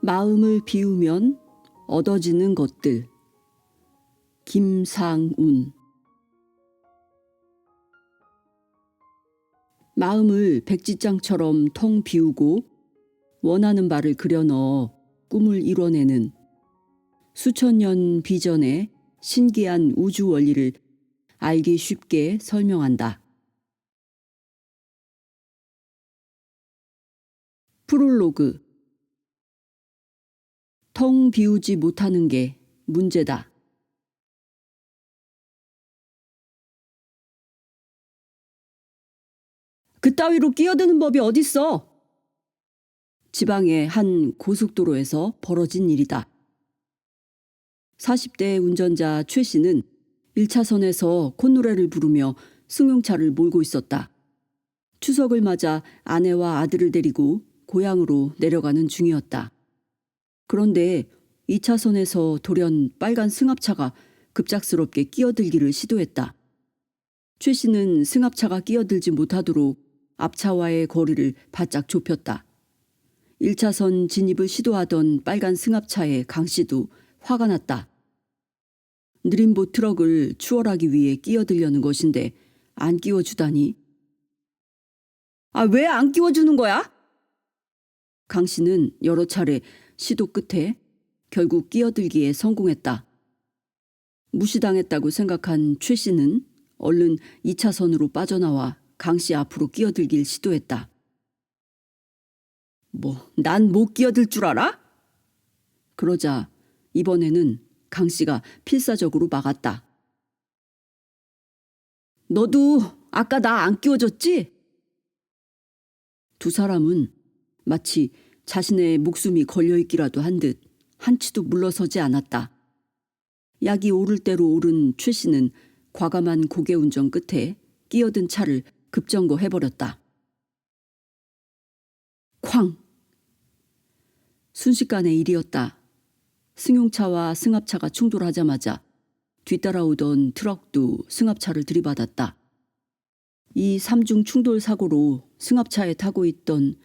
마음을 비우면 얻어지는 것들. 김상운. 마음을 백지장처럼 텅 비우고 원하는 바를 그려넣어 꿈을 이뤄내는 수천 년 비전의 신기한 우주 원리를 알기 쉽게 설명한다. 프롤로그. 텅 비우지 못하는 게 문제다. 그따위로 끼어드는 법이 어딨어? 지방의 한 고속도로에서 벌어진 일이다. 40대 운전자 최 씨는 1차선에서 콧노래를 부르며 승용차를 몰고 있었다. 추석을 맞아 아내와 아들을 데리고 고향으로 내려가는 중이었다. 그런데 2차선에서 돌연 빨간 승합차가 급작스럽게 끼어들기를 시도했다. 최 씨는 승합차가 끼어들지 못하도록 앞차와의 거리를 바짝 좁혔다. 1차선 진입을 시도하던 빨간 승합차에 강 씨도 화가 났다. 느림보 트럭을 추월하기 위해 끼어들려는 것인데 안 끼워주다니. 아, 왜 안 끼워주는 거야? 강 씨는 여러 차례 시도 끝에 결국 끼어들기에 성공했다. 무시당했다고 생각한 최 씨는 얼른 2차선으로 빠져나와 강 씨 앞으로 끼어들길 시도했다. 난 못 끼어들 줄 알아? 그러자 이번에는 강 씨가 필사적으로 막았다. 너도 아까 나 안 끼워줬지? 두 사람은 마치 자신의 목숨이 걸려있기라도 한 듯 한치도 물러서지 않았다. 약이 오를 대로 오른 최 씨는 과감한 고개운전 끝에 끼어든 차를 급정거해버렸다. 쾅! 순식간의 일이었다. 승용차와 승합차가 충돌하자마자 뒤따라오던 트럭도 승합차를 들이받았다. 이 3중 충돌 사고로 승합차에 타고 있던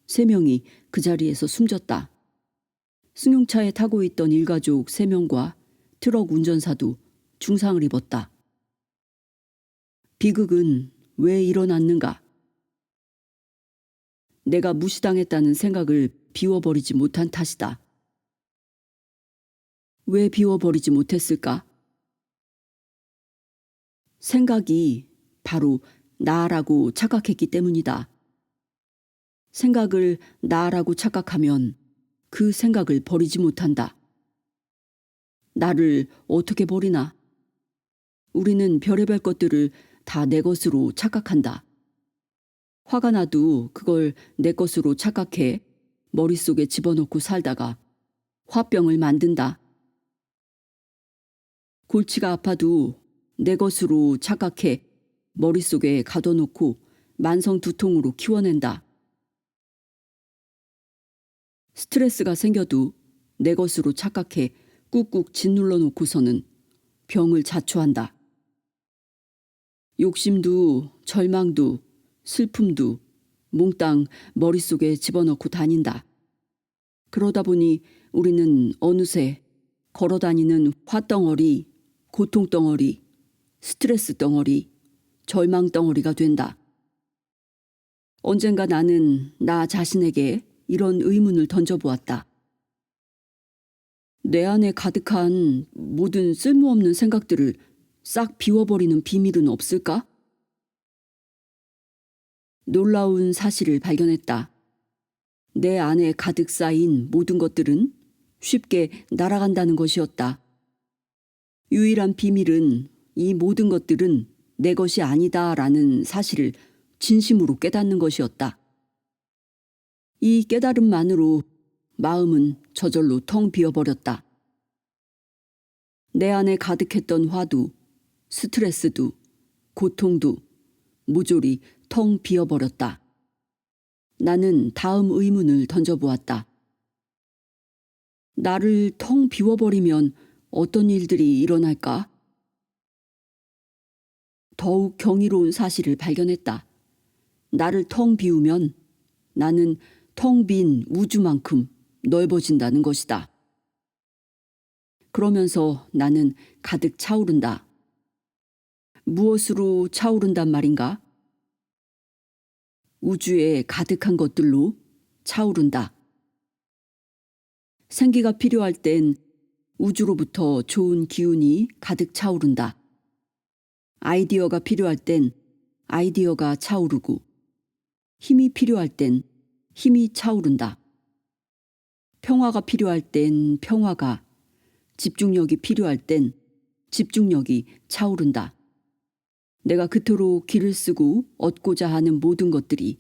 3명이 그 자리에서 숨졌다. 승용차에 타고 있던 일가족 3명과 트럭 운전사도 중상을 입었다. 비극은 왜 일어났는가? 내가 무시당했다는 생각을 비워버리지 못한 탓이다. 왜 비워버리지 못했을까? 생각이 바로 나라고 착각했기 때문이다. 생각을 나라고 착각하면 그 생각을 버리지 못한다. 나를 어떻게 버리나? 우리는 별의별 것들을 다 내 것으로 착각한다. 화가 나도 그걸 내 것으로 착각해 머릿속에 집어넣고 살다가 화병을 만든다. 골치가 아파도 내 것으로 착각해 머릿속에 가둬놓고 만성 두통으로 키워낸다. 스트레스가 생겨도 내 것으로 착각해 꾹꾹 짓눌러 놓고서는 병을 자초한다. 욕심도 절망도 슬픔도 몽땅 머릿속에 집어넣고 다닌다. 그러다 보니 우리는 어느새 걸어다니는 화덩어리, 고통덩어리, 스트레스 덩어리, 절망 덩어리가 된다. 언젠가 나는 나 자신에게 이런 의문을 던져보았다. 내 안에 가득한 모든 쓸모없는 생각들을 싹 비워버리는 비밀은 없을까? 놀라운 사실을 발견했다. 내 안에 가득 쌓인 모든 것들은 쉽게 날아간다는 것이었다. 유일한 비밀은 이 모든 것들은 내 것이 아니다라는 사실을 진심으로 깨닫는 것이었다. 이 깨달음만으로 마음은 저절로 텅 비어버렸다. 내 안에 가득했던 화도, 스트레스도, 고통도 모조리 텅 비어버렸다. 나는 다음 의문을 던져보았다. 나를 텅 비워버리면 어떤 일들이 일어날까? 더욱 경이로운 사실을 발견했다. 나를 텅 비우면 나는 텅 빈 우주만큼 넓어진다는 것이다. 그러면서 나는 가득 차오른다. 무엇으로 차오른단 말인가? 우주에 가득한 것들로 차오른다. 생기가 필요할 땐 우주로부터 좋은 기운이 가득 차오른다. 아이디어가 필요할 땐 아이디어가 차오르고, 힘이 필요할 땐 힘이 차오른다. 평화가 필요할 땐 평화가, 집중력이 필요할 땐 집중력이 차오른다. 내가 그토록 기를 쓰고 얻고자 하는 모든 것들이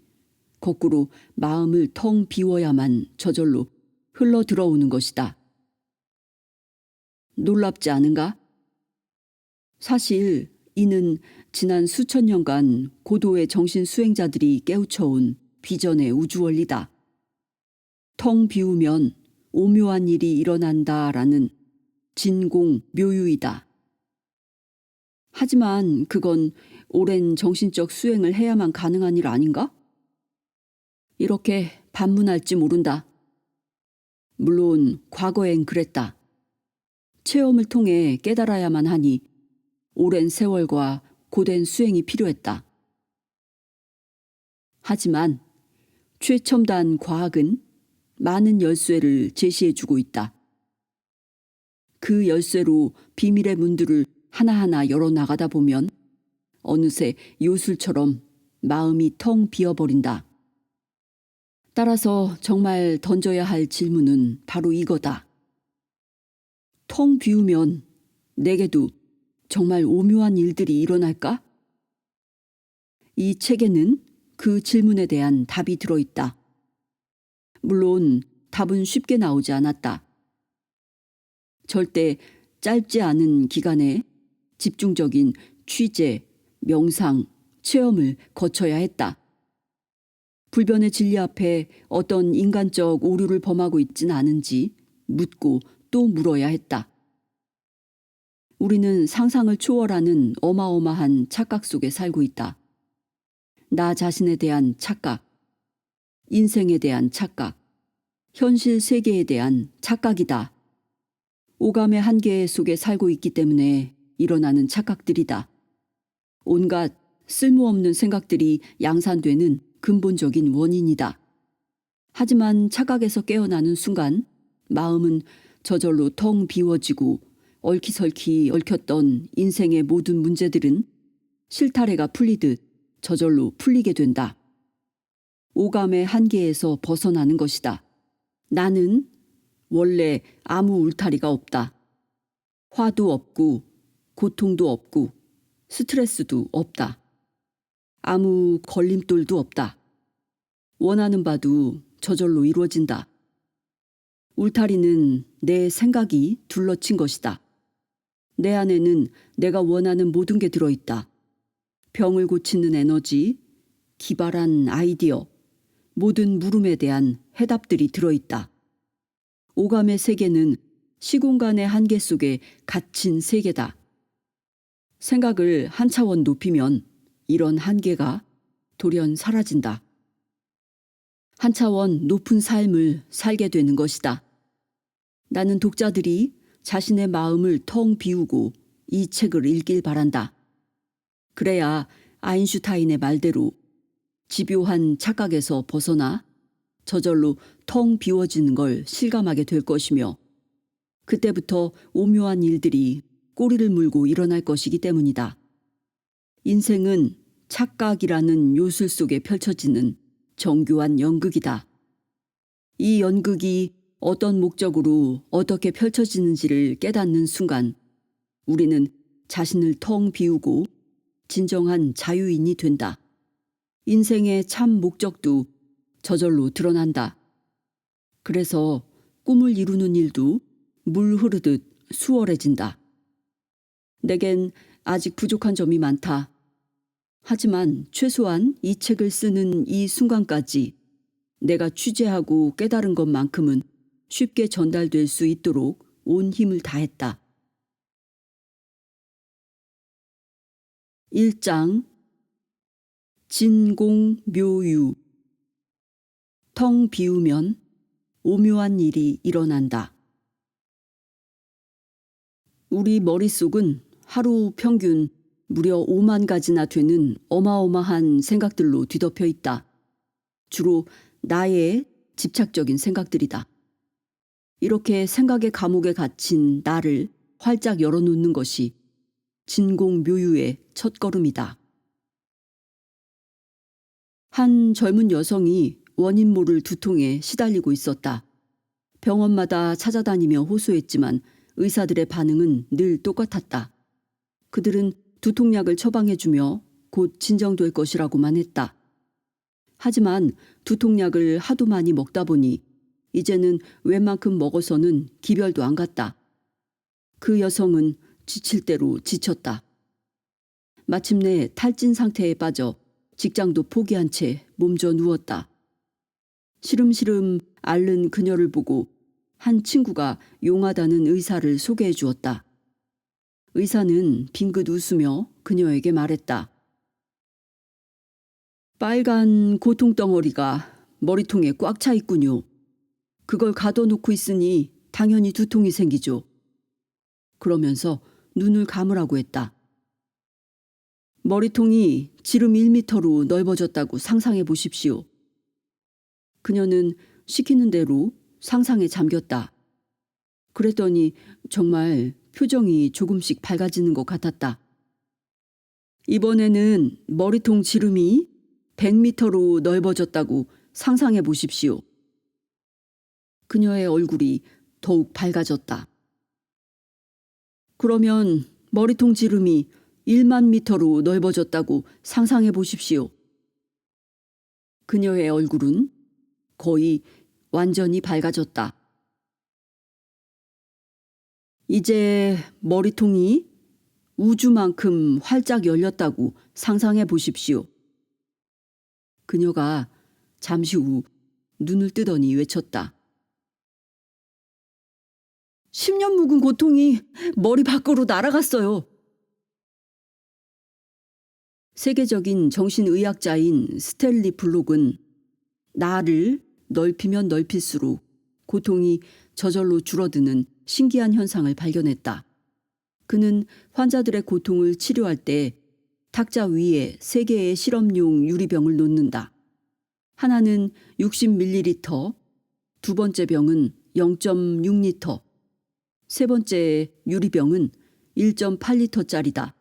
거꾸로 마음을 텅 비워야만 저절로 흘러 들어오는 것이다. 놀랍지 않은가? 사실 이는 지난 수천 년간 고도의 정신 수행자들이 깨우쳐온 비전의 우주원리다. 텅 비우면 오묘한 일이 일어난다라는 진공묘유이다. 하지만 그건 오랜 정신적 수행을 해야만 가능한 일 아닌가? 이렇게 반문할지 모른다. 물론 과거엔 그랬다. 체험을 통해 깨달아야만 하니 오랜 세월과 고된 수행이 필요했다. 하지만 최첨단 과학은 많은 열쇠를 제시해주고 있다. 그 열쇠로 비밀의 문들을 하나하나 열어나가다 보면 어느새 요술처럼 마음이 텅 비어버린다. 따라서 정말 던져야 할 질문은 바로 이거다. 텅 비우면 내게도 정말 오묘한 일들이 일어날까? 이 책에는 그 질문에 대한 답이 들어있다. 물론 답은 쉽게 나오지 않았다. 절대 짧지 않은 기간에 집중적인 취재, 명상, 체험을 거쳐야 했다. 불변의 진리 앞에 어떤 인간적 오류를 범하고 있진 않은지 묻고 또 물어야 했다. 우리는 상상을 초월하는 어마어마한 착각 속에 살고 있다. 나 자신에 대한 착각, 인생에 대한 착각, 현실 세계에 대한 착각이다. 오감의 한계 속에 살고 있기 때문에 일어나는 착각들이다. 온갖 쓸모없는 생각들이 양산되는 근본적인 원인이다. 하지만 착각에서 깨어나는 순간 마음은 저절로 텅 비워지고 얽히설키 얽혔던 인생의 모든 문제들은 실타래가 풀리듯 저절로 풀리게 된다. 오감의 한계에서 벗어나는 것이다. 나는 원래 아무 울타리가 없다. 화도 없고 고통도 없고 스트레스도 없다. 아무 걸림돌도 없다. 원하는 바도 저절로 이루어진다. 울타리는 내 생각이 둘러친 것이다. 내 안에는 내가 원하는 모든 게 들어있다. 병을 고치는 에너지, 기발한 아이디어, 모든 물음에 대한 해답들이 들어있다. 오감의 세계는 시공간의 한계 속에 갇힌 세계다. 생각을 한 차원 높이면 이런 한계가 돌연 사라진다. 한 차원 높은 삶을 살게 되는 것이다. 나는 독자들이 자신의 마음을 텅 비우고 이 책을 읽길 바란다. 그래야 아인슈타인의 말대로 집요한 착각에서 벗어나 저절로 텅 비워지는 걸 실감하게 될 것이며 그때부터 오묘한 일들이 꼬리를 물고 일어날 것이기 때문이다. 인생은 착각이라는 요술 속에 펼쳐지는 정교한 연극이다. 이 연극이 어떤 목적으로 어떻게 펼쳐지는지를 깨닫는 순간 우리는 자신을 텅 비우고 진정한 자유인이 된다. 인생의 참 목적도 저절로 드러난다. 그래서 꿈을 이루는 일도 물 흐르듯 수월해진다. 내겐 아직 부족한 점이 많다. 하지만 최소한 이 책을 쓰는 이 순간까지 내가 취재하고 깨달은 것만큼은 쉽게 전달될 수 있도록 온 힘을 다했다. 1장 진공묘유 텅 비우면 오묘한 일이 일어난다. 우리 머릿속은 하루 평균 무려 5만 가지나 되는 어마어마한 생각들로 뒤덮여 있다. 주로 나의 집착적인 생각들이다. 이렇게 생각의 감옥에 갇힌 나를 활짝 열어놓는 것이 진공묘유의 첫걸음이다. 한 젊은 여성이 원인 모를 두통에 시달리고 있었다. 병원마다 찾아다니며 호소했지만 의사들의 반응은 늘 똑같았다. 그들은 두통약을 처방해주며 곧 진정될 것이라고만 했다. 하지만 두통약을 하도 많이 먹다 보니 이제는 웬만큼 먹어서는 기별도 안 갔다. 그 여성은 지칠 대로 지쳤다. 마침내 탈진 상태에 빠져 직장도 포기한 채 몸져 누웠다. 시름시름 앓는 그녀를 보고 한 친구가 용하다는 의사를 소개해 주었다. 의사는 빙긋 웃으며 그녀에게 말했다. 빨간 고통덩어리가 머리통에 꽉 차 있군요. 그걸 가둬놓고 있으니 당연히 두통이 생기죠. 그러면서 눈을 감으라고 했다. 머리통이 지름 1미터로 넓어졌다고 상상해 보십시오. 그녀는 시키는 대로 상상에 잠겼다. 그랬더니 정말 표정이 조금씩 밝아지는 것 같았다. 이번에는 머리통 지름이 100미터로 넓어졌다고 상상해 보십시오. 그녀의 얼굴이 더욱 밝아졌다. 그러면 머리통 지름이 1만 미터로 넓어졌다고 상상해 보십시오. 그녀의 얼굴은 거의 완전히 밝아졌다. 이제 머리통이 우주만큼 활짝 열렸다고 상상해 보십시오. 그녀가 잠시 후 눈을 뜨더니 외쳤다. 10년 묵은 고통이 머리 밖으로 날아갔어요. 세계적인 정신의학자인 스탠리 블록은 나를 넓히면 넓힐수록 고통이 저절로 줄어드는 신기한 현상을 발견했다. 그는 환자들의 고통을 치료할 때 탁자 위에 3개의 실험용 유리병을 놓는다. 하나는 60ml, 두 번째 병은 0.6리터, 세 번째 유리병은 1.8리터짜리다.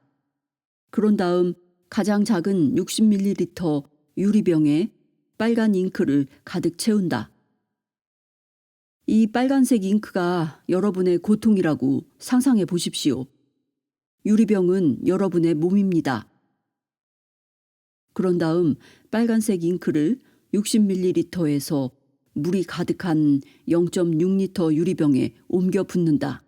그런 다음 가장 작은 60ml 유리병에 빨간 잉크를 가득 채운다. 이 빨간색 잉크가 여러분의 고통이라고 상상해 보십시오. 유리병은 여러분의 몸입니다. 그런 다음 빨간색 잉크를 60ml에서 물이 가득한 0.6리터 유리병에 옮겨 붓는다.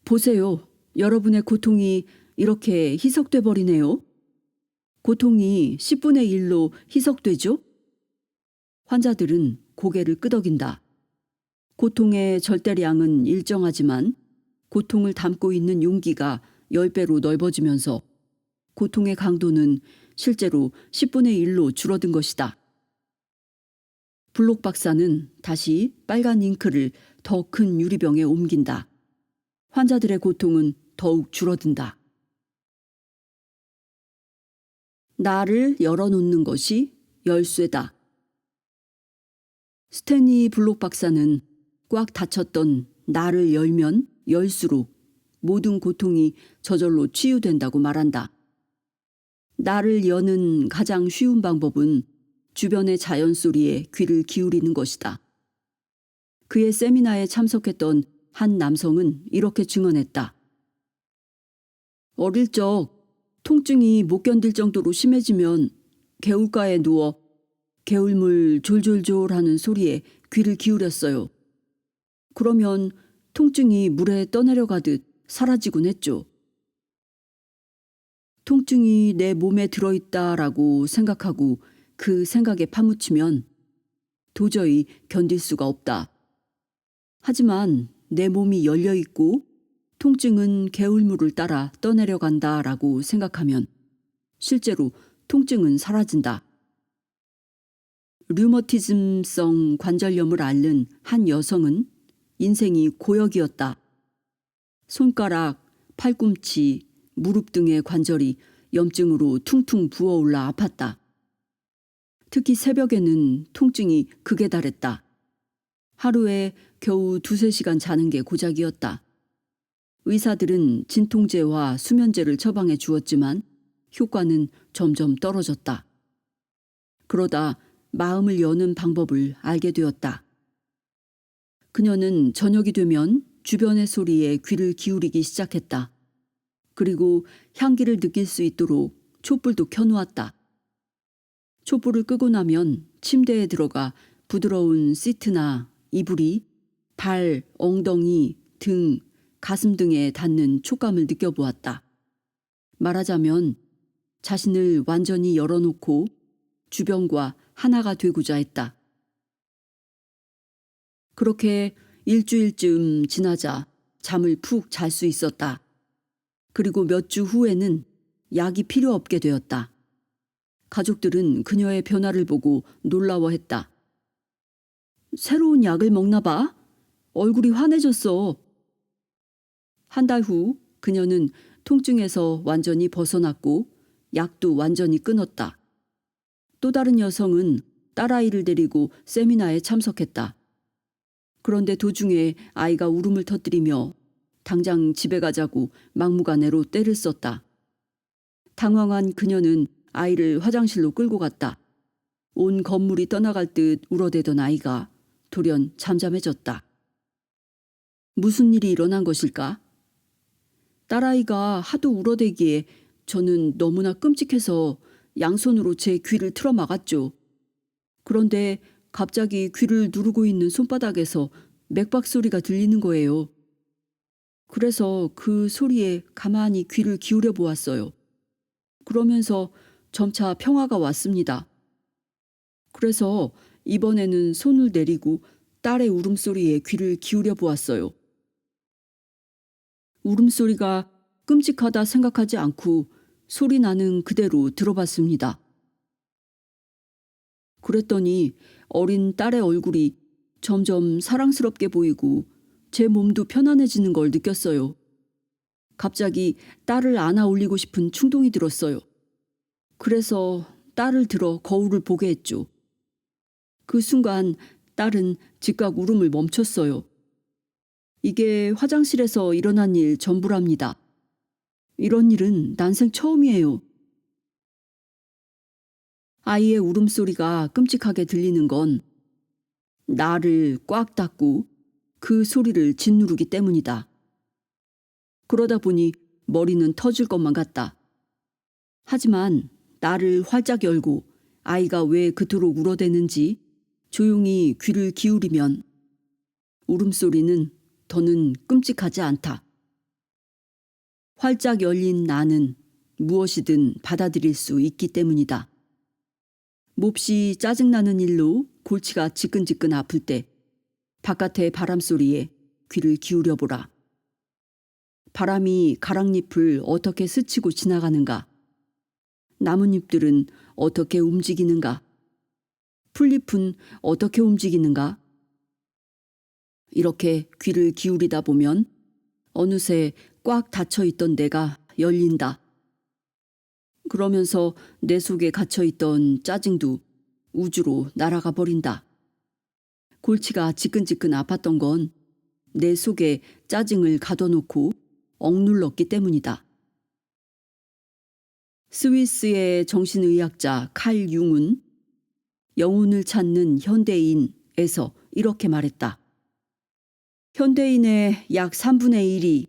보세요. 여러분의 고통이 이렇게 희석돼 버리네요. 고통이 10분의 1로 희석되죠? 환자들은 고개를 끄덕인다. 고통의 절대량은 일정하지만 고통을 담고 있는 용기가 10배로 넓어지면서 고통의 강도는 실제로 10분의 1로 줄어든 것이다. 블록 박사는 다시 빨간 잉크를 더 큰 유리병에 옮긴다. 환자들의 고통은 더욱 줄어든다. 나를 열어놓는 것이 열쇠다. 스탠리 블록 박사는 꽉 닫혔던 나를 열면 열수록 모든 고통이 저절로 치유된다고 말한다. 나를 여는 가장 쉬운 방법은 주변의 자연 소리에 귀를 기울이는 것이다. 그의 세미나에 참석했던 한 남성은 이렇게 증언했다. 어릴 적 통증이 못 견딜 정도로 심해지면 개울가에 누워 개울물 졸졸졸 하는 소리에 귀를 기울였어요. 그러면 통증이 물에 떠내려가듯 사라지곤 했죠. 통증이 내 몸에 들어있다라고 생각하고 그 생각에 파묻히면 도저히 견딜 수가 없다. 하지만 내 몸이 열려있고 통증은 개울물을 따라 떠내려간다라고 생각하면 실제로 통증은 사라진다. 류머티즘성 관절염을 앓는 한 여성은 인생이 고역이었다. 손가락, 팔꿈치, 무릎 등의 관절이 염증으로 퉁퉁 부어올라 아팠다. 특히 새벽에는 통증이 극에 달했다. 하루에 겨우 2~3시간 자는 게 고작이었다. 의사들은 진통제와 수면제를 처방해 주었지만 효과는 점점 떨어졌다. 그러다 마음을 여는 방법을 알게 되었다. 그녀는 저녁이 되면 주변의 소리에 귀를 기울이기 시작했다. 그리고 향기를 느낄 수 있도록 촛불도 켜놓았다. 촛불을 끄고 나면 침대에 들어가 부드러운 시트나 이불이 발, 엉덩이, 등, 가슴 등에 닿는 촉감을 느껴보았다. 말하자면 자신을 완전히 열어놓고 주변과 하나가 되고자 했다. 그렇게 일주일쯤 지나자 잠을 푹 잘 수 있었다. 그리고 몇 주 후에는 약이 필요 없게 되었다. 가족들은 그녀의 변화를 보고 놀라워했다. 새로운 약을 먹나 봐. 얼굴이 환해졌어. 한 달 후 그녀는 통증에서 완전히 벗어났고 약도 완전히 끊었다. 또 다른 여성은 딸아이를 데리고 세미나에 참석했다. 그런데 도중에 아이가 울음을 터뜨리며 당장 집에 가자고 막무가내로 떼를 썼다. 당황한 그녀는 아이를 화장실로 끌고 갔다. 온 건물이 떠나갈 듯 울어대던 아이가 돌연 잠잠해졌다. 무슨 일이 일어난 것일까? 딸아이가 하도 울어대기에 저는 너무나 끔찍해서 양손으로 제 귀를 틀어 막았죠. 그런데 갑자기 귀를 누르고 있는 손바닥에서 맥박 소리가 들리는 거예요. 그래서 그 소리에 가만히 귀를 기울여 보았어요. 그러면서 점차 평화가 왔습니다. 그래서 이번에는 손을 내리고 딸의 울음소리에 귀를 기울여 보았어요. 울음소리가 끔찍하다 생각하지 않고 소리 나는 그대로 들어봤습니다. 그랬더니 어린 딸의 얼굴이 점점 사랑스럽게 보이고 제 몸도 편안해지는 걸 느꼈어요. 갑자기 딸을 안아 올리고 싶은 충동이 들었어요. 그래서 딸을 들어 거울을 보게 했죠. 그 순간 딸은 즉각 울음을 멈췄어요. 이게 화장실에서 일어난 일 전부랍니다. 이런 일은 난생 처음이에요. 아이의 울음소리가 끔찍하게 들리는 건 나를 꽉 닫고 그 소리를 짓누르기 때문이다. 그러다 보니 머리는 터질 것만 같다. 하지만 나를 활짝 열고 아이가 왜 그토록 울어대는지 조용히 귀를 기울이면 울음소리는 더는 끔찍하지 않다. 활짝 열린 나는 무엇이든 받아들일 수 있기 때문이다. 몹시 짜증나는 일로 골치가 지끈지끈 아플 때 바깥의 바람소리에 귀를 기울여보라. 바람이 가랑잎을 어떻게 스치고 지나가는가? 나뭇잎들은 어떻게 움직이는가? 풀잎은 어떻게 움직이는가? 이렇게 귀를 기울이다 보면 어느새 꽉 닫혀있던 내가 열린다. 그러면서 내 속에 갇혀있던 짜증도 우주로 날아가 버린다. 골치가 지끈지끈 아팠던 건 내 속에 짜증을 가둬놓고 억눌렀기 때문이다. 스위스의 정신의학자 칼 융은 영혼을 찾는 현대인에서 이렇게 말했다. 현대인의 약 3분의 1이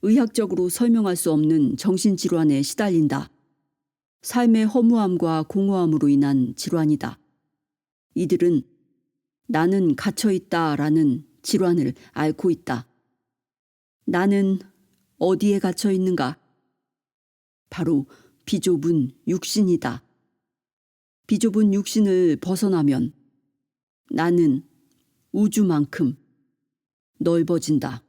의학적으로 설명할 수 없는 정신질환에 시달린다. 삶의 허무함과 공허함으로 인한 질환이다. 이들은 나는 갇혀있다라는 질환을 앓고 있다. 나는 어디에 갇혀 있는가? 바로 비좁은 육신이다. 비좁은 육신을 벗어나면 나는 우주만큼 넓어진다.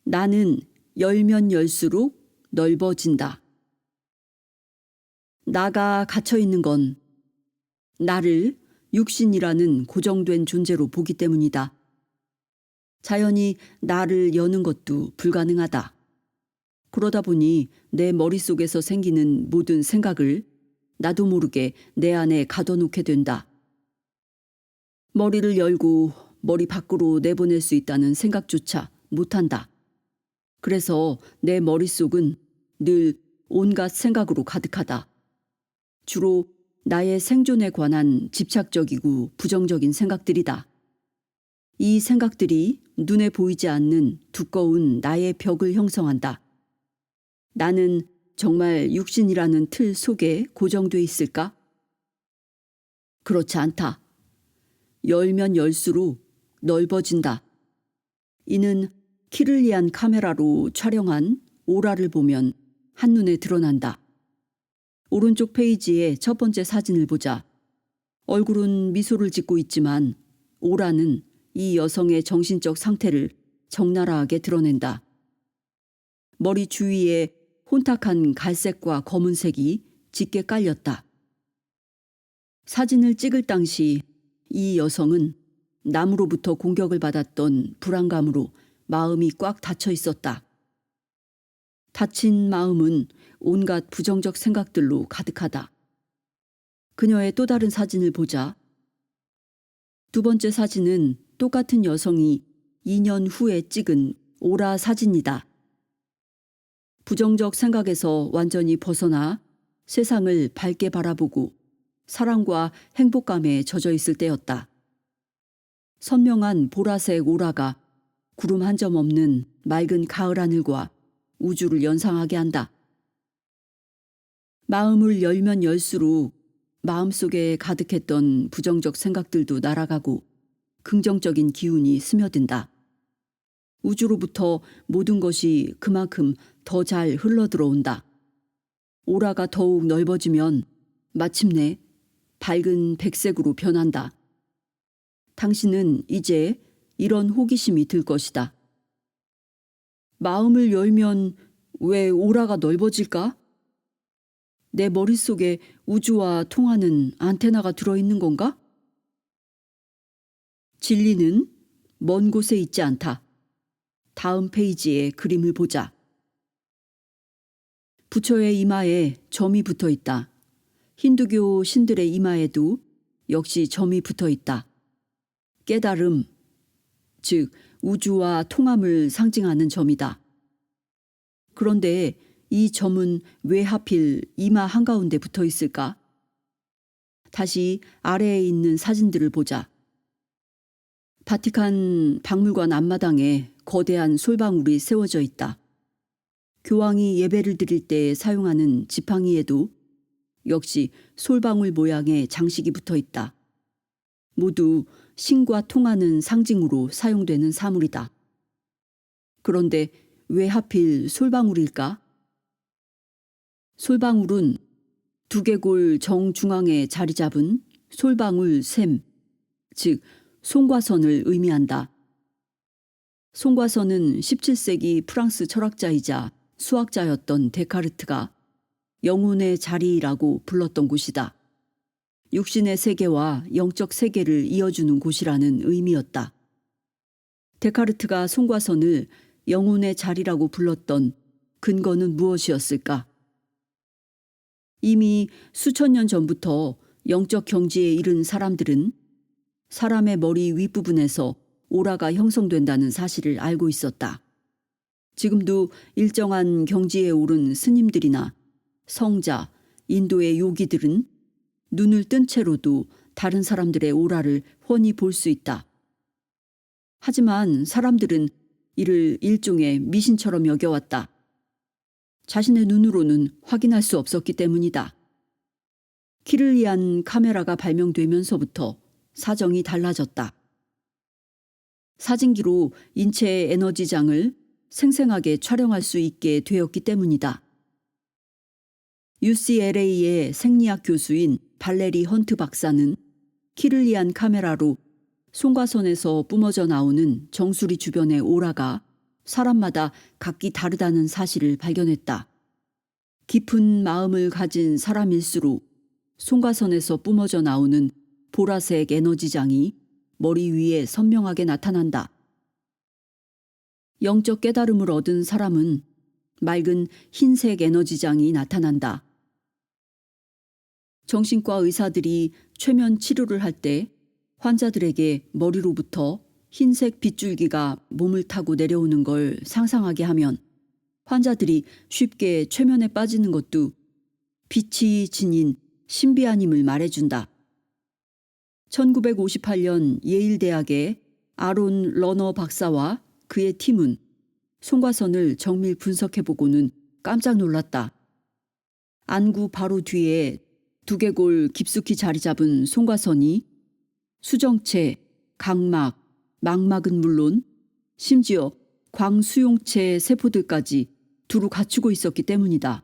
나는 열면 열수록 넓어진다. 나가 갇혀 있는 건 나를 육신이라는 고정된 존재로 보기 때문이다. 자연히 나를 여는 것도 불가능하다. 그러다 보니 내 머릿속에서 생기는 모든 생각을 나도 모르게 내 안에 가둬놓게 된다. 머리를 열고 머리 밖으로 내보낼 수 있다는 생각조차 못한다. 그래서 내 머릿속은 늘 온갖 생각으로 가득하다. 주로 나의 생존에 관한 집착적이고 부정적인 생각들이다. 이 생각들이 눈에 보이지 않는 두꺼운 나의 벽을 형성한다. 나는 정말 육신이라는 틀 속에 고정돼 있을까? 그렇지 않다. 열면 열수록 넓어진다. 이는 키를리안 카메라로 촬영한 오라를 보면 한눈에 드러난다. 오른쪽 페이지의 첫 번째 사진을 보자. 얼굴은 미소를 짓고 있지만 오라는 이 여성의 정신적 상태를 적나라하게 드러낸다. 머리 주위에 혼탁한 갈색과 검은색이 짙게 깔렸다. 사진을 찍을 당시 이 여성은 남으로부터 공격을 받았던 불안감으로 마음이 꽉 닫혀 있었다. 닫힌 마음은 온갖 부정적 생각들로 가득하다. 그녀의 또 다른 사진을 보자. 두 번째 사진은 똑같은 여성이 2년 후에 찍은 오라 사진이다. 부정적 생각에서 완전히 벗어나 세상을 밝게 바라보고 사랑과 행복감에 젖어 있을 때였다. 선명한 보라색 오라가 구름 한 점 없는 맑은 가을 하늘과 우주를 연상하게 한다. 마음을 열면 열수록 마음속에 가득했던 부정적 생각들도 날아가고 긍정적인 기운이 스며든다. 우주로부터 모든 것이 그만큼 더 잘 흘러들어온다. 오라가 더욱 넓어지면 마침내 밝은 백색으로 변한다. 당신은 이제 이런 호기심이 들 것이다. 마음을 열면 왜 오라가 넓어질까? 내 머릿속에 우주와 통하는 안테나가 들어있는 건가? 진리는 먼 곳에 있지 않다. 다음 페이지의 그림을 보자. 부처의 이마에 점이 붙어 있다. 힌두교 신들의 이마에도 역시 점이 붙어 있다. 깨달음, 즉 우주와 통함을 상징하는 점이다. 그런데 이 점은 왜 하필 이마 한가운데 붙어 있을까? 다시 아래에 있는 사진들을 보자. 바티칸 박물관 앞마당에 거대한 솔방울이 세워져 있다. 교황이 예배를 드릴 때 사용하는 지팡이에도 역시 솔방울 모양의 장식이 붙어 있다. 모두 신과 통하는 상징으로 사용되는 사물이다. 그런데 왜 하필 솔방울일까? 솔방울은 두개골 정중앙에 자리 잡은 솔방울 샘, 즉 송과선을 의미한다. 송과선은 17세기 프랑스 철학자이자 수학자였던 데카르트가 영혼의 자리라고 불렀던 곳이다. 육신의 세계와 영적 세계를 이어주는 곳이라는 의미였다. 데카르트가 송과선을 영혼의 자리라고 불렀던 근거는 무엇이었을까? 이미 수천 년 전부터 영적 경지에 이른 사람들은 사람의 머리 윗부분에서 오라가 형성된다는 사실을 알고 있었다. 지금도 일정한 경지에 오른 스님들이나 성자, 인도의 요기들은 눈을 뜬 채로도 다른 사람들의 오라를 훤히 볼 수 있다. 하지만 사람들은 이를 일종의 미신처럼 여겨왔다. 자신의 눈으로는 확인할 수 없었기 때문이다. 키를리안 카메라가 발명되면서부터 사정이 달라졌다. 사진기로 인체의 에너지장을 생생하게 촬영할 수 있게 되었기 때문이다. UCLA의 생리학 교수인 발레리 헌트 박사는 키를리안 카메라로 송과선에서 뿜어져 나오는 정수리 주변의 오라가 사람마다 각기 다르다는 사실을 발견했다. 깊은 마음을 가진 사람일수록 송가선에서 뿜어져 나오는 보라색 에너지장이 머리 위에 선명하게 나타난다. 영적 깨달음을 얻은 사람은 맑은 흰색 에너지장이 나타난다. 정신과 의사들이 최면 치료를 할 때 환자들에게 머리로부터 흰색 빗줄기가 몸을 타고 내려오는 걸 상상하게 하면 환자들이 쉽게 최면에 빠지는 것도 빛이 지닌 신비한 힘을 말해준다. 1958년 예일대학의 아론 러너 박사와 그의 팀은 송과선을 정밀 분석해보고는 깜짝 놀랐다. 안구 바로 뒤에 두개골 깊숙이 자리 잡은 송과선이 수정체, 각막, 망막은 물론 심지어 광수용체 세포들까지 두루 갖추고 있었기 때문이다.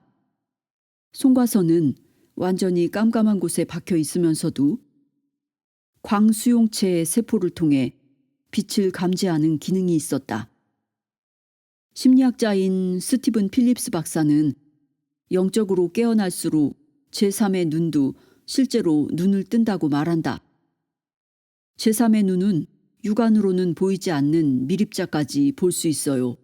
송과선은 완전히 깜깜한 곳에 박혀 있으면서도 광수용체 세포를 통해 빛을 감지하는 기능이 있었다. 심리학자인 스티븐 필립스 박사는 영적으로 깨어날수록 제3의 눈도 실제로 눈을 뜬다고 말한다. 제3의 눈은 육안으로는 보이지 않는 미립자까지 볼 수 있어요.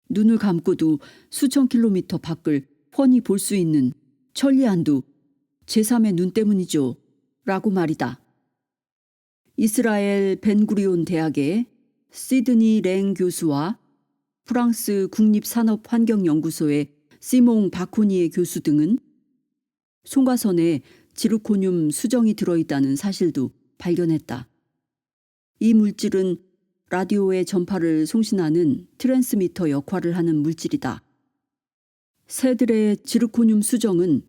눈을 감고도 수천 킬로미터 밖을 훤히 볼 수 있는 천리안도 제3의 눈 때문이죠. 라고 말이다. 이스라엘 벤구리온 대학의 시드니 랭 교수와 프랑스 국립산업환경연구소의 시몽 바코니에 교수 등은 송과선에 지르코늄 수정이 들어있다는 사실도 발견했다. 이 물질은 라디오의 전파를 송신하는 트랜스미터 역할을 하는 물질이다. 새들의 지르코늄 수정은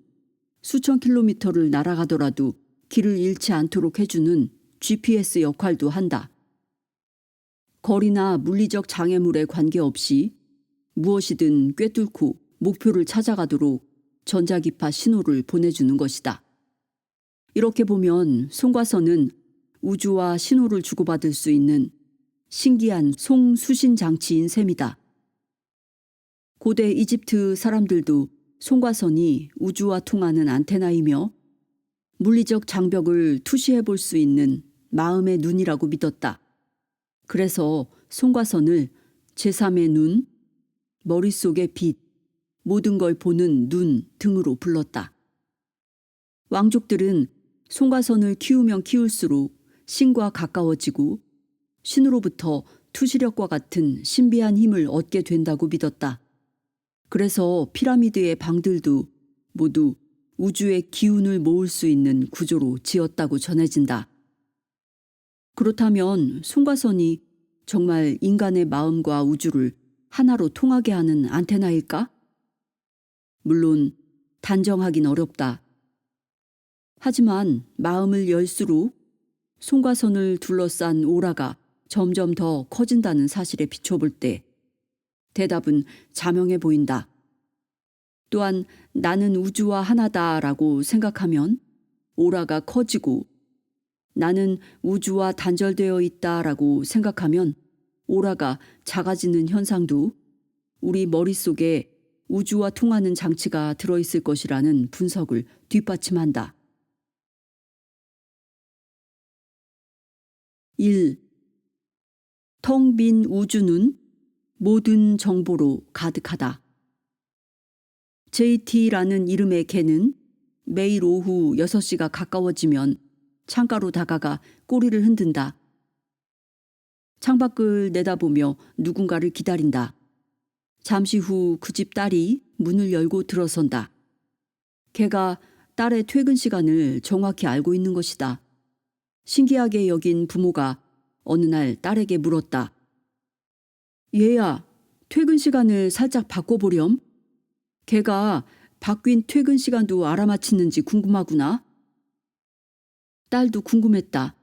수천 킬로미터를 날아가더라도 길을 잃지 않도록 해주는 GPS 역할도 한다. 거리나 물리적 장애물에 관계없이 무엇이든 꿰뚫고 목표를 찾아가도록 전자기파 신호를 보내주는 것이다. 이렇게 보면 송과선은 우주와 신호를 주고받을 수 있는 신기한 송수신 장치인 셈이다. 고대 이집트 사람들도 송과선이 우주와 통하는 안테나이며 물리적 장벽을 투시해 볼 수 있는 마음의 눈이라고 믿었다. 그래서 송과선을 제3의 눈, 머릿속의 빛, 모든 걸 보는 눈 등으로 불렀다. 왕족들은 송과선을 키우면 키울수록 신과 가까워지고 신으로부터 투시력과 같은 신비한 힘을 얻게 된다고 믿었다. 그래서 피라미드의 방들도 모두 우주의 기운을 모을 수 있는 구조로 지었다고 전해진다. 그렇다면 송과선이 정말 인간의 마음과 우주를 하나로 통하게 하는 안테나일까? 물론 단정하긴 어렵다. 하지만 마음을 열수록 송과선을 둘러싼 오라가 점점 더 커진다는 사실에 비춰볼 때 대답은 자명해 보인다. 또한 나는 우주와 하나다라고 생각하면 오라가 커지고 나는 우주와 단절되어 있다라고 생각하면 오라가 작아지는 현상도 우리 머릿속에 우주와 통하는 장치가 들어있을 것이라는 분석을 뒷받침한다. 1. 텅 빈 우주는 모든 정보로 가득하다. JT라는 이름의 개는 매일 오후 6시가 가까워지면 창가로 다가가 꼬리를 흔든다. 창밖을 내다보며 누군가를 기다린다. 잠시 후 그 집 딸이 문을 열고 들어선다. 개가 딸의 퇴근 시간을 정확히 알고 있는 것이다. 신기하게 여긴 부모가 어느 날 딸에게 물었다. 얘야, 퇴근 시간을 살짝 바꿔보렴. 걔가 바뀐 퇴근 시간도 알아맞히는지 궁금하구나. 딸도 궁금했다.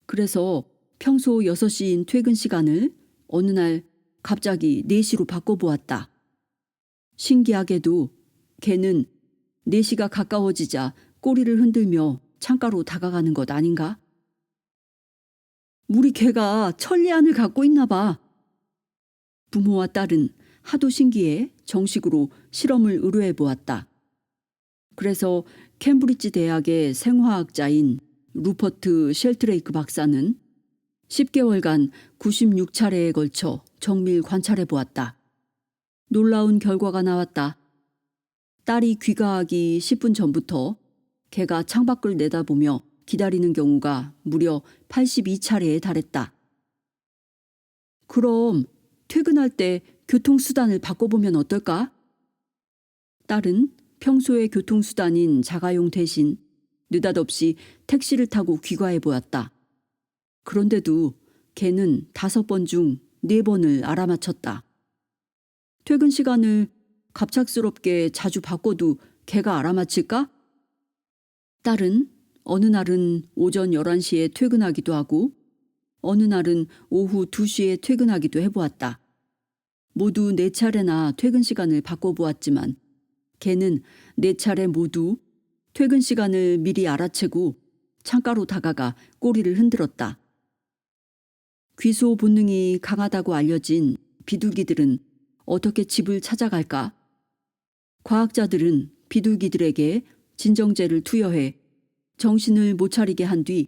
그래서 평소 6시인 퇴근 시간을 어느 날 갑자기 4시로 바꿔보았다. 신기하게도 걔는 4시가 가까워지자 꼬리를 흔들며 창가로 다가가는 것 아닌가? 우리 개가 천리안을 갖고 있나 봐. 부모와 딸은 하도 신기해 정식으로 실험을 의뢰해 보았다. 그래서 캠브리지 대학의 생화학자인 루퍼트 쉘트레이크 박사는 10개월간 96차례에 걸쳐 정밀 관찰해 보았다. 놀라운 결과가 나왔다. 딸이 귀가하기 10분 전부터 개가 창밖을 내다보며 기다리는 경우가 무려 82차례에 달했다. 그럼 퇴근할 때 교통수단을 바꿔보면 어떨까? 딸은 평소의 교통수단인 자가용 대신 느닷없이 택시를 타고 귀가해 보았다. 그런데도 개는 5번 중 4번을 알아맞혔다. 퇴근 시간을 갑작스럽게 자주 바꿔도 개가 알아맞힐까? 딸은 어느 날은 오전 11시에 퇴근하기도 하고 어느 날은 오후 2시에 퇴근하기도 해보았다. 모두 4차례나 퇴근 시간을 바꿔보았지만 개는 4차례 모두 퇴근 시간을 미리 알아채고 창가로 다가가 꼬리를 흔들었다. 귀소 본능이 강하다고 알려진 비둘기들은 어떻게 집을 찾아갈까? 과학자들은 비둘기들에게 진정제를 투여해 정신을 못 차리게 한 뒤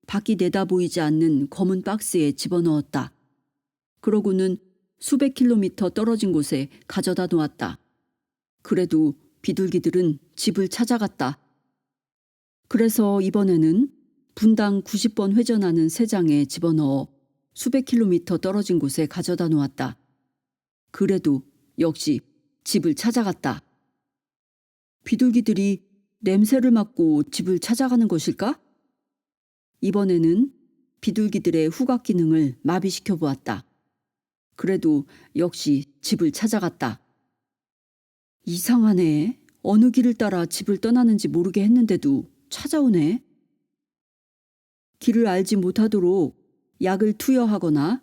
밖이 내다보이지 않는 검은 박스에 집어넣었다. 그러고는 수백 킬로미터 떨어진 곳에 가져다 놓았다. 그래도 비둘기들은 집을 찾아갔다. 그래서 이번에는 분당 90번 회전하는 세 장에 집어넣어 수백 킬로미터 떨어진 곳에 가져다 놓았다. 그래도 역시 집을 찾아갔다. 비둘기들이 냄새를 맡고 집을 찾아가는 것일까? 이번에는 비둘기들의 후각 기능을 마비시켜 보았다. 그래도 역시 집을 찾아갔다. 이상하네. 어느 길을 따라 집을 떠나는지 모르게 했는데도 찾아오네. 길을 알지 못하도록 약을 투여하거나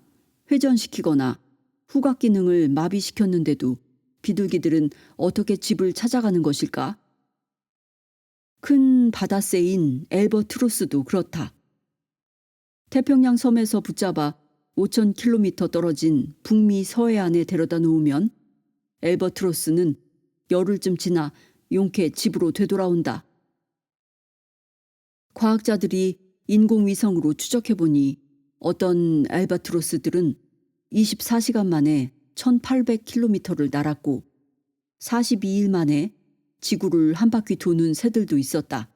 회전시키거나 후각 기능을 마비시켰는데도 비둘기들은 어떻게 집을 찾아가는 것일까? 큰 바다새인 엘버트로스도 그렇다. 태평양 섬에서 붙잡아 5,000km 떨어진 북미 서해안에 데려다 놓으면 엘버트로스는 열흘쯤 지나 용케 집으로 되돌아온다. 과학자들이 인공위성으로 추적해보니 어떤 알바트로스들은 24시간 만에 1,800km를 날았고 42일 만에 지구를 한 바퀴 도는 새들도 있었다.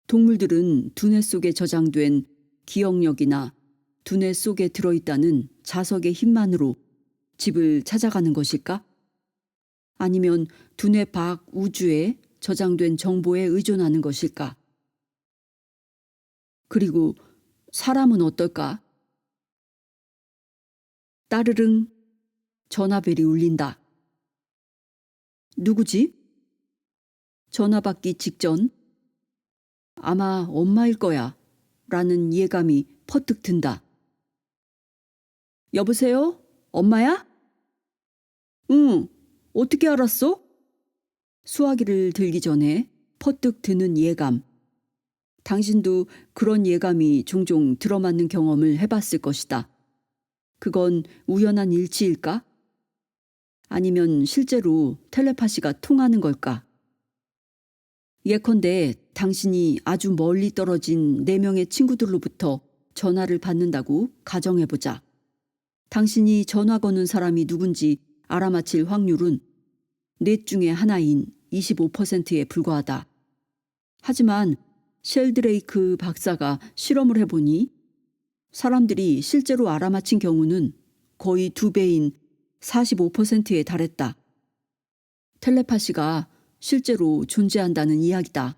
동물들은 두뇌 속에 저장된 기억력이나 두뇌 속에 들어있다는 자석의 힘만으로 집을 찾아가는 것일까? 아니면 두뇌 밖 우주에 저장된 정보에 의존하는 것일까? 그리고 사람은 어떨까? 따르릉 전화벨이 울린다. 누구지? 전화 받기 직전 아마 엄마일 거야 라는 예감이 퍼뜩 든다. 여보세요? 엄마야? 응, 어떻게 알았어? 수화기를 들기 전에 퍼뜩 드는 예감. 당신도 그런 예감이 종종 들어맞는 경험을 해봤을 것이다. 그건 우연한 일치일까? 아니면 실제로 텔레파시가 통하는 걸까? 예컨대 당신이 아주 멀리 떨어진 4명의 친구들로부터 전화를 받는다고 가정해보자. 당신이 전화 거는 사람이 누군지 알아맞힐 확률은 넷 중에 하나인 25%에 불과하다. 하지만 쉘드레이크 박사가 실험을 해보니 사람들이 실제로 알아맞힌 경우는 거의 2배인 45%에 달했다. 텔레파시가 실제로 존재한다는 이야기다.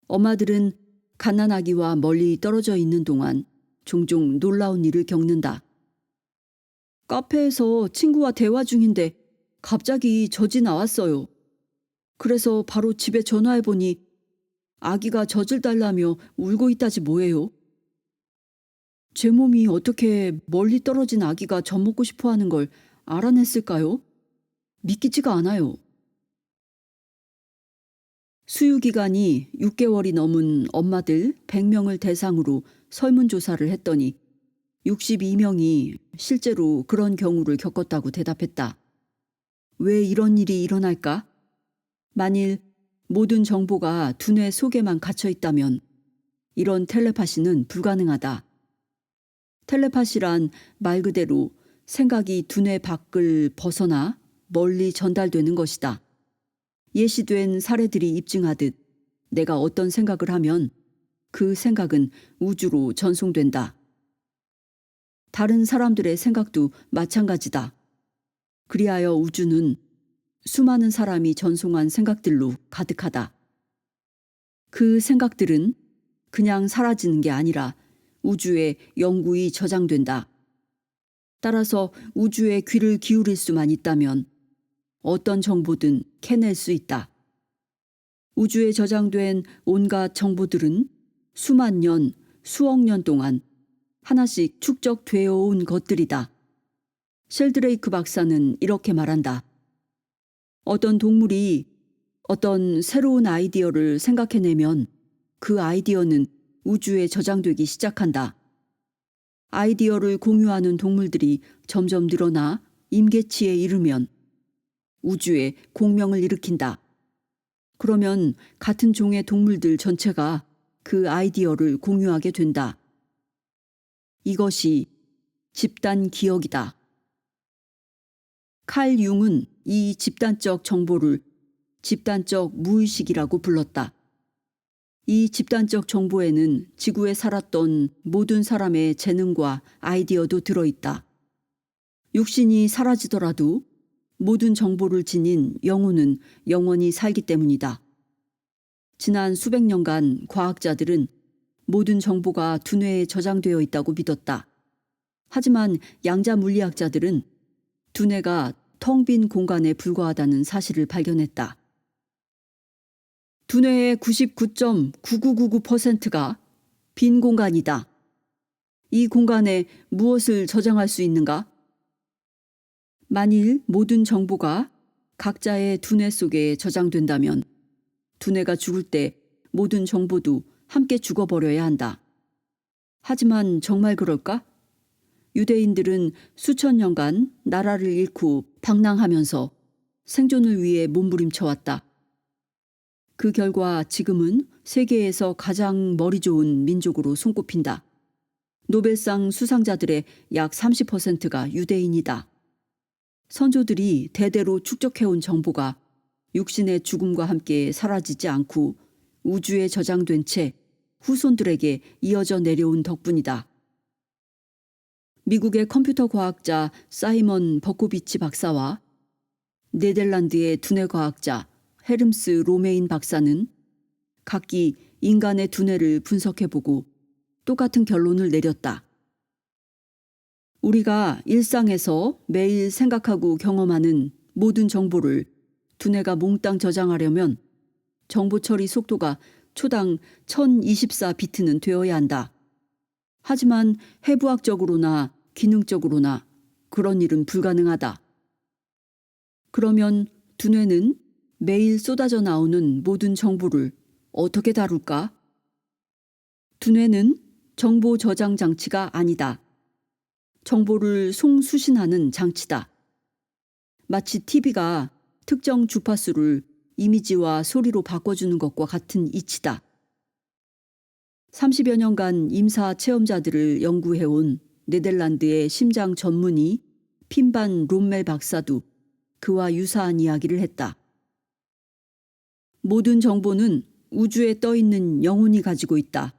엄마들은 갓난아기와 멀리 떨어져 있는 동안 종종 놀라운 일을 겪는다. 카페에서 친구와 대화 중인데 갑자기 젖이 나왔어요. 그래서 바로 집에 전화해보니 아기가 젖을 달라며 울고 있다지 뭐예요. 제 몸이 어떻게 멀리 떨어진 아기가 젖 먹고 싶어 하는 걸 알아냈을까요? 믿기지가 않아요. 수유기간이 6개월이 넘은 엄마들 100명을 대상으로 설문조사를 했더니 62명이 실제로 그런 경우를 겪었다고 대답했다. 왜 이런 일이 일어날까? 만일 모든 정보가 두뇌 속에만 갇혀 있다면 이런 텔레파시는 불가능하다. 텔레파시란 말 그대로 생각이 두뇌 밖을 벗어나 멀리 전달되는 것이다. 예시된 사례들이 입증하듯 내가 어떤 생각을 하면 그 생각은 우주로 전송된다. 다른 사람들의 생각도 마찬가지다. 그리하여 우주는 수많은 사람이 전송한 생각들로 가득하다. 그 생각들은 그냥 사라지는 게 아니라 우주에 영구히 저장된다. 따라서 우주에 귀를 기울일 수만 있다면 어떤 정보든 캐낼 수 있다. 우주에 저장된 온갖 정보들은 수만 년, 수억 년 동안 하나씩 축적되어 온 것들이다. 쉘드레이크 박사는 이렇게 말한다. 어떤 동물이 어떤 새로운 아이디어를 생각해내면 그 아이디어는 우주에 저장되기 시작한다. 아이디어를 공유하는 동물들이 점점 늘어나 임계치에 이르면 우주에 공명을 일으킨다. 그러면 같은 종의 동물들 전체가 그 아이디어를 공유하게 된다. 이것이 집단 기억이다. 칼 융은 이 집단적 정보를 집단적 무의식이라고 불렀다. 이 집단적 정보에는 지구에 살았던 모든 사람의 재능과 아이디어도 들어있다. 육신이 사라지더라도 모든 정보를 지닌 영혼은 영원히 살기 때문이다. 지난 수백 년간 과학자들은 모든 정보가 두뇌에 저장되어 있다고 믿었다. 하지만 양자 물리학자들은 두뇌가 텅 빈 공간에 불과하다는 사실을 발견했다. 두뇌의 99.9999%가 빈 공간이다. 이 공간에 무엇을 저장할 수 있는가? 만일 모든 정보가 각자의 두뇌 속에 저장된다면 두뇌가 죽을 때 모든 정보도 함께 죽어버려야 한다. 하지만 정말 그럴까? 유대인들은 수천 년간 나라를 잃고 방랑하면서 생존을 위해 몸부림쳐왔다. 그 결과 지금은 세계에서 가장 머리 좋은 민족으로 손꼽힌다. 노벨상 수상자들의 약 30%가 유대인이다. 선조들이 대대로 축적해온 정보가 육신의 죽음과 함께 사라지지 않고 우주에 저장된 채 후손들에게 이어져 내려온 덕분이다. 미국의 컴퓨터 과학자 사이먼 버코비치 박사와 네덜란드의 두뇌 과학자 헤름스 로메인 박사는 각기 인간의 두뇌를 분석해보고 똑같은 결론을 내렸다. 우리가 일상에서 매일 생각하고 경험하는 모든 정보를 두뇌가 몽땅 저장하려면 정보 처리 속도가 초당 1024비트는 되어야 한다. 하지만 해부학적으로나 기능적으로나 그런 일은 불가능하다. 그러면 두뇌는 매일 쏟아져 나오는 모든 정보를 어떻게 다룰까? 두뇌는 정보 저장 장치가 아니다. 정보를 송수신하는 장치다. 마치 TV가 특정 주파수를 이미지와 소리로 바꿔주는 것과 같은 이치다. 30여 년간 임사 체험자들을 연구해온 네덜란드의 심장 전문의 핀반 롬멜 박사도 그와 유사한 이야기를 했다. 모든 정보는 우주에 떠있는 영혼이 가지고 있다.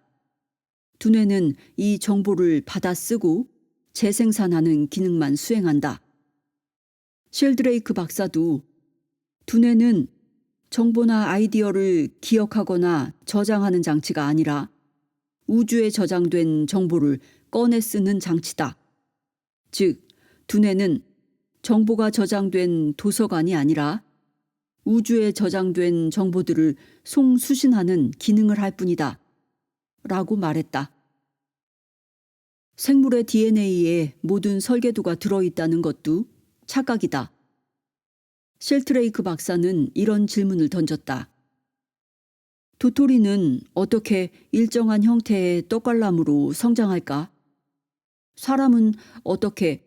두뇌는 이 정보를 받아 쓰고 재생산하는 기능만 수행한다. 쉘드레이크 박사도 두뇌는 정보나 아이디어를 기억하거나 저장하는 장치가 아니라 우주에 저장된 정보를 꺼내 쓰는 장치다. 즉, 두뇌는 정보가 저장된 도서관이 아니라 우주에 저장된 정보들을 송수신하는 기능을 할 뿐이다. 라고 말했다. 생물의 DNA에 모든 설계도가 들어있다는 것도 착각이다. 쉘트레이크 박사는 이런 질문을 던졌다. 도토리는 어떻게 일정한 형태의 떡갈나무로 성장할까? 사람은 어떻게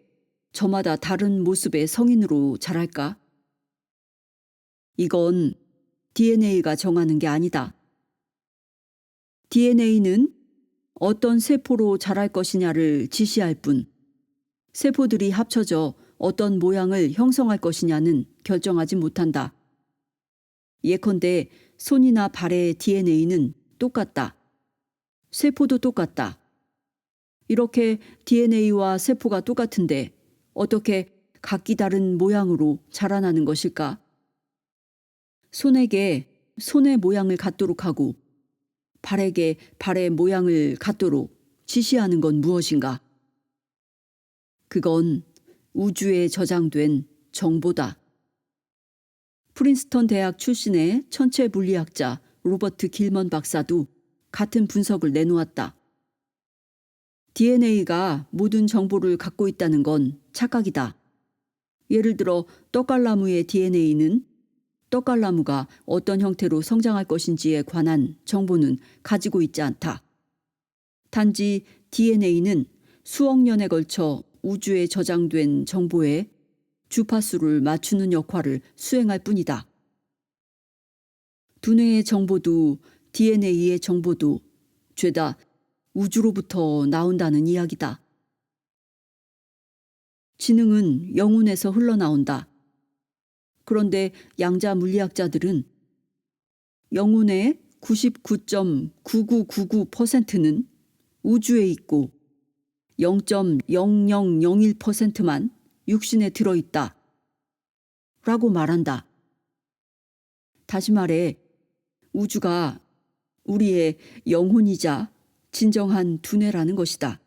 저마다 다른 모습의 성인으로 자랄까? 이건 DNA가 정하는 게 아니다. DNA는 어떤 세포로 자랄 것이냐를 지시할 뿐, 세포들이 합쳐져 어떤 모양을 형성할 것이냐는 결정하지 못한다. 예컨대 손이나 발의 DNA는 똑같다. 세포도 똑같다. 이렇게 DNA와 세포가 똑같은데 어떻게 각기 다른 모양으로 자라나는 것일까? 손에게 손의 모양을 갖도록 하고 발에게 발의 모양을 갖도록 지시하는 건 무엇인가? 그건 우주에 저장된 정보다. 프린스턴 대학 출신의 천체 물리학자 로버트 길먼 박사도 같은 분석을 내놓았다. DNA가 모든 정보를 갖고 있다는 건 착각이다. 예를 들어 떡갈나무의 DNA는 떡갈나무가 어떤 형태로 성장할 것인지에 관한 정보는 가지고 있지 않다. 단지 DNA는 수억 년에 걸쳐 우주에 저장된 정보에 주파수를 맞추는 역할을 수행할 뿐이다. 두뇌의 정보도 DNA의 정보도 죄다 우주로부터 나온다는 이야기다. 지능은 영혼에서 흘러나온다. 그런데 양자 물리학자들은 영혼의 99.9999%는 우주에 있고 0.0001%만 육신에 들어있다. 라고 말한다. 다시 말해 우주가 우리의 영혼이자 진정한 두뇌라는 것이다.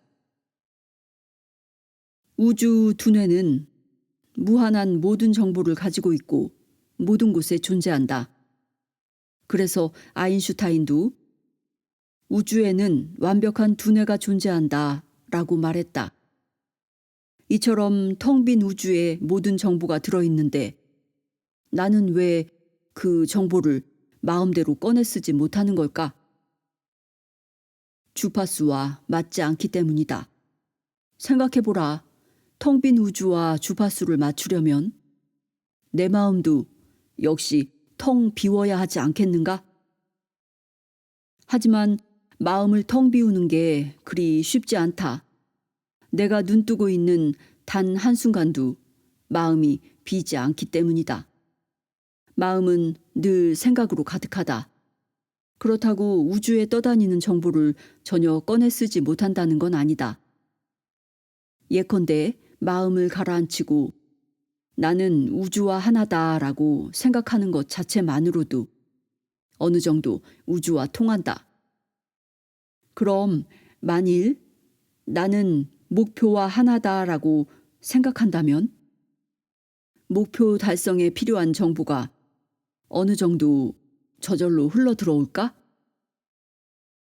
우주 두뇌는 무한한 모든 정보를 가지고 있고 모든 곳에 존재한다. 그래서 아인슈타인도 우주에는 완벽한 두뇌가 존재한다 라고 말했다. 이처럼 텅 빈 우주에 모든 정보가 들어있는데 나는 왜 그 정보를 마음대로 꺼내 쓰지 못하는 걸까? 주파수와 맞지 않기 때문이다. 생각해보라. 텅 빈 우주와 주파수를 맞추려면 내 마음도 역시 텅 비워야 하지 않겠는가? 하지만 마음을 텅 비우는 게 그리 쉽지 않다. 내가 눈뜨고 있는 단 한순간도 마음이 비지 않기 때문이다. 마음은 늘 생각으로 가득하다. 그렇다고 우주에 떠다니는 정보를 전혀 꺼내 쓰지 못한다는 건 아니다. 예컨대 마음을 가라앉히고 나는 우주와 하나다라고 생각하는 것 자체만으로도 어느 정도 우주와 통한다. 그럼 만일 나는 목표와 하나다라고 생각한다면 목표 달성에 필요한 정보가 어느 정도 저절로 흘러 들어올까?